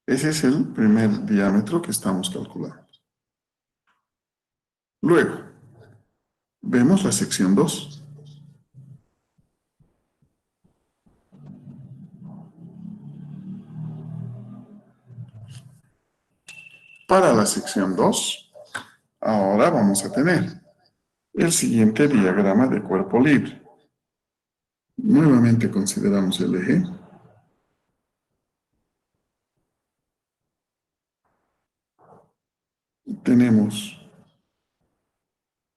Speaker 1: Ese es el primer diámetro que estamos calculando. Luego, vemos la sección 2. Para la sección 2, ahora vamos a tener el siguiente diagrama de cuerpo libre. Nuevamente consideramos el eje. Tenemos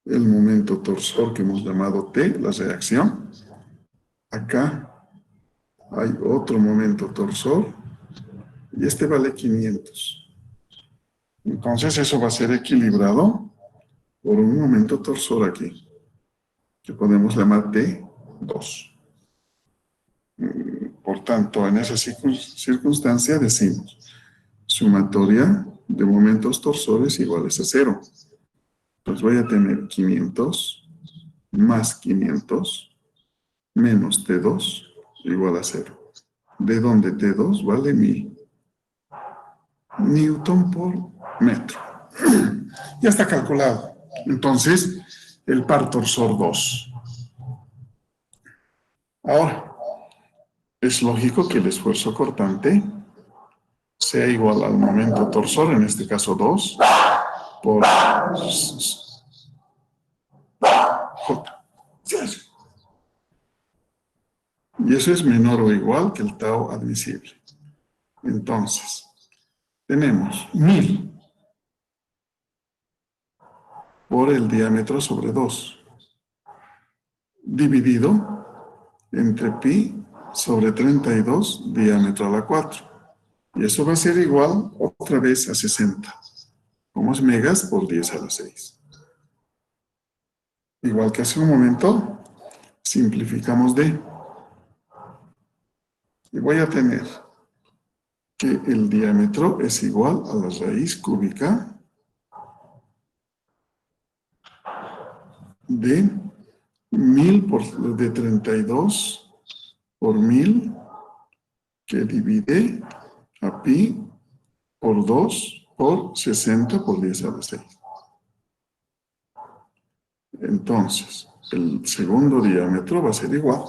Speaker 1: el momento torsor que hemos llamado T, la reacción. Acá hay otro momento torsor y este vale 500. Entonces eso va a ser equilibrado por un momento torsor aquí, que podemos llamar T2. Por tanto, en esa circunstancia decimos sumatoria de momentos torsores iguales a 0. Pues voy a tener 500 más 500 menos T2 igual a 0. ¿De dónde T2 vale 1000? Newton por metro. Ya está calculado. Entonces, el par torsor 2. Ahora, es lógico que el esfuerzo cortante sea igual al momento torsor, en este caso 2, por J. Y eso es menor o igual que el tau admisible. Entonces, tenemos 1000 por el diámetro sobre 2, dividido entre pi sobre 32, diámetro a la 4. Y eso va a ser igual otra vez a 60. Como es megas por 10 a la 6. Igual que hace un momento, simplificamos D. Y voy a tener que el diámetro es igual a la raíz cúbica de 1000 de 32 por 1000 que divide a pi por 2 por 60 por 10 a la 6. Entonces, el segundo diámetro va a ser igual.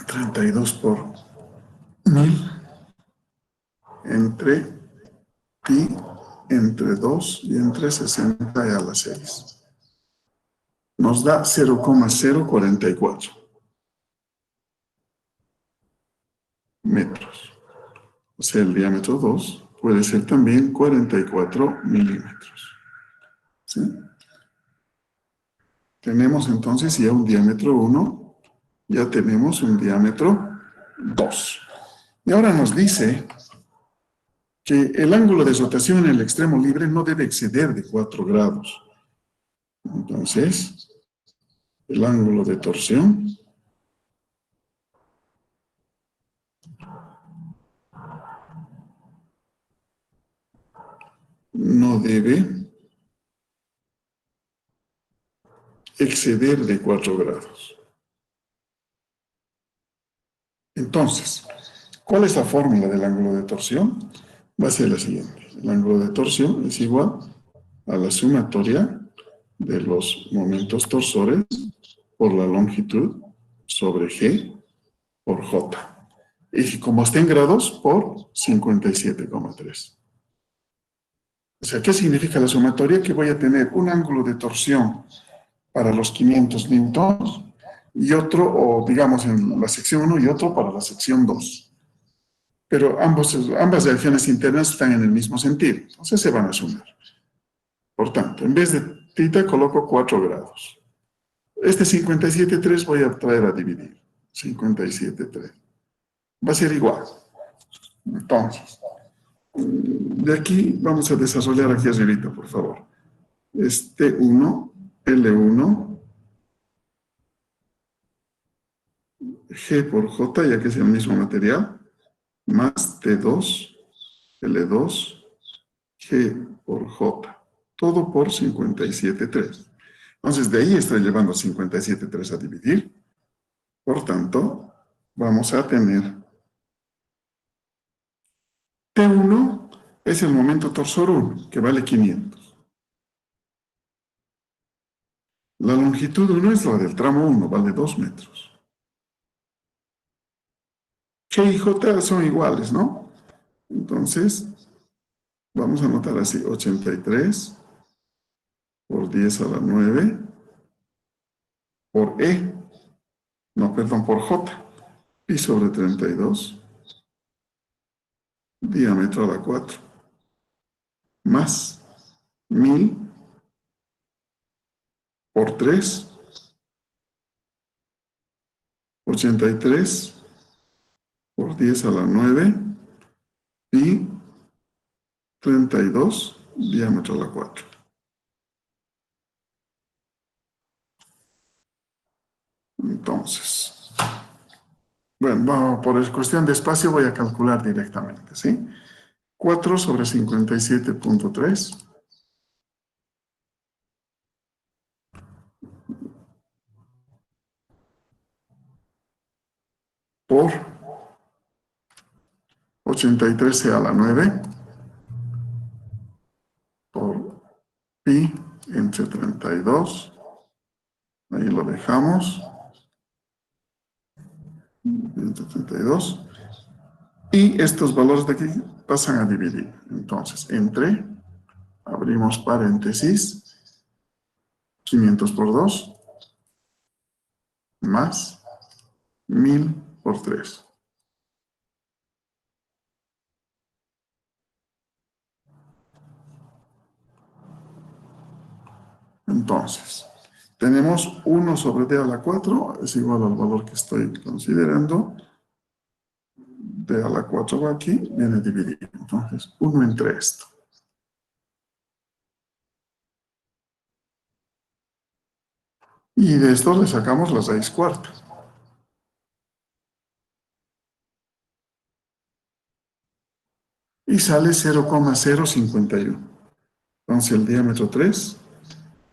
Speaker 1: 32 por 1000 entre pi entre 2 y entre 60 y a la 6. Nos da 0,044 metros. O sea, el diámetro 2 puede ser también 44 milímetros. ¿Sí? Tenemos entonces ya un diámetro 1, ya tenemos un diámetro 2. Y ahora nos dice que el ángulo de rotación en el extremo libre no debe exceder de 4 grados. Entonces, el ángulo de torsión no debe exceder de 4 grados. Entonces, ¿cuál es la fórmula del ángulo de torsión? Va a ser la siguiente. El ángulo de torsión es igual a la sumatoria de los momentos torsores por la longitud sobre G por J. Y como está en grados, por 57,3. O sea, ¿qué significa la sumatoria? Que voy a tener un ángulo de torsión para los 500 newtons y otro, o digamos en la sección 1 y otro para la sección 2. Pero ambas reacciones internas están en el mismo sentido, entonces se van a sumar. Por tanto, en vez de θ coloco 4 grados. Este 57,3 voy a traer a dividir. 57,3. Va a ser igual. Entonces, de aquí vamos a desarrollar aquí arribita, por favor. T1, L1, G por J, ya que es el mismo material, más T2, L2, G por J. Todo por 57,3. Entonces, de ahí estoy llevando 57,3 a dividir. Por tanto, vamos a tener T1 es el momento torsor 1, que vale 500. La longitud 1 es la del tramo 1, vale 2 metros. G y J son iguales, ¿no? Entonces, vamos a anotar así, 83 por 10 a la 9 por E, no, perdón, por J, pi sobre 32, diámetro a la 4, más 1000 por 3, 83 por 10 a la 9, pi 32, diámetro a la 4. Entonces, bueno, por cuestión de espacio voy a calcular directamente, ¿sí? 4 sobre 57,3 por 83 a la 9 por pi entre 32. Ahí lo dejamos. Entre 32. Y estos valores de aquí pasan a dividir. Entonces, entre, abrimos paréntesis, 500 por 2, más 1000 por 3. Entonces, tenemos 1 sobre d a la 4, es igual al valor que estoy considerando. D a la 4 va aquí, viene dividido. Entonces, 1 entre esto. Y de esto le sacamos la raíz cuarta. Y sale 0,051. Entonces, el diámetro 3,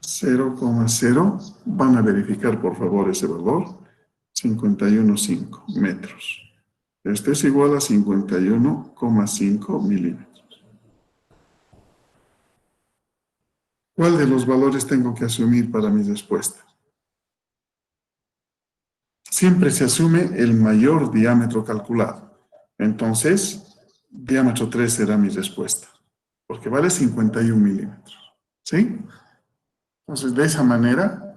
Speaker 1: 0,0, van a verificar por favor ese valor, 51,5 metros. Este es igual a 51,5 milímetros. ¿Cuál de los valores tengo que asumir para mi respuesta? Siempre se asume el mayor diámetro calculado. Entonces, diámetro 3 será mi respuesta, porque vale 51 milímetros. ¿Sí? Entonces, de esa manera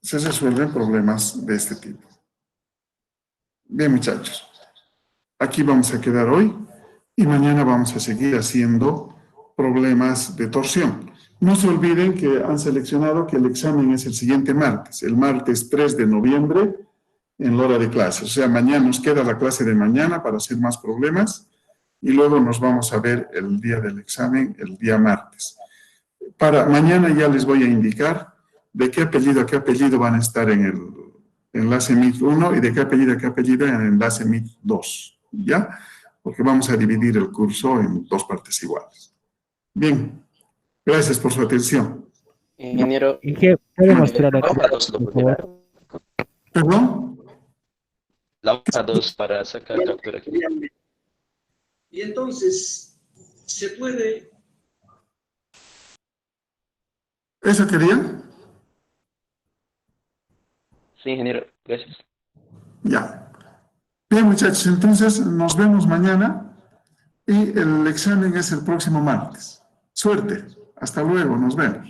Speaker 1: se resuelven problemas de este tipo. Bien, muchachos. Aquí vamos a quedar hoy y mañana vamos a seguir haciendo problemas de torsión. No se olviden que han seleccionado que el examen es el siguiente martes, el martes 3 de noviembre en la hora de clase. O sea, mañana nos queda la clase de mañana para hacer más problemas y luego nos vamos a ver el día del examen, el día martes. Para mañana ya les voy a indicar de qué apellido a qué apellido van a estar en el enlace Meet 1 y de qué apellido a qué apellido en el enlace Meet 2, ¿ya? Porque vamos a dividir el curso en dos partes iguales. Bien, gracias por su atención.
Speaker 2: Ingeniero,
Speaker 3: ¿Y qué puede
Speaker 1: Dígame.
Speaker 3: mostrar
Speaker 2: la
Speaker 3: aquí,
Speaker 2: hoja 2 lo
Speaker 3: por
Speaker 2: pudiera.
Speaker 3: favor?
Speaker 1: ¿Perdón?
Speaker 2: La hoja 2 para sacar captura aquí.
Speaker 4: Y entonces se puede.
Speaker 1: ¿Eso querían?
Speaker 2: Sí, ingeniero, gracias.
Speaker 1: Ya. Bien, muchachos, entonces nos vemos mañana y el examen es el próximo martes. Suerte. Hasta luego, nos vemos.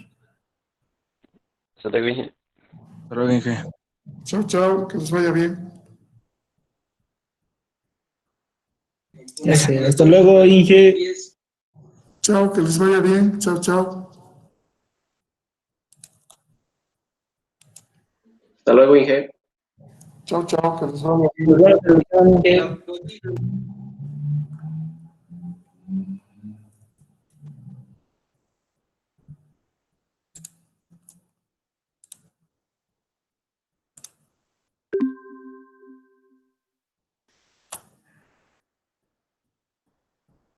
Speaker 2: Hasta luego, ingeniero.
Speaker 5: Hasta luego, Inge.
Speaker 1: Chao, chao, que les vaya bien.
Speaker 6: Ya sé, hasta luego, Inge.
Speaker 1: Chao, que les vaya bien. Chao, chao.
Speaker 7: Hasta luego, Inge.
Speaker 1: Chao, chao, que les vaya bien.
Speaker 6: Nos vemos el examen, Inge.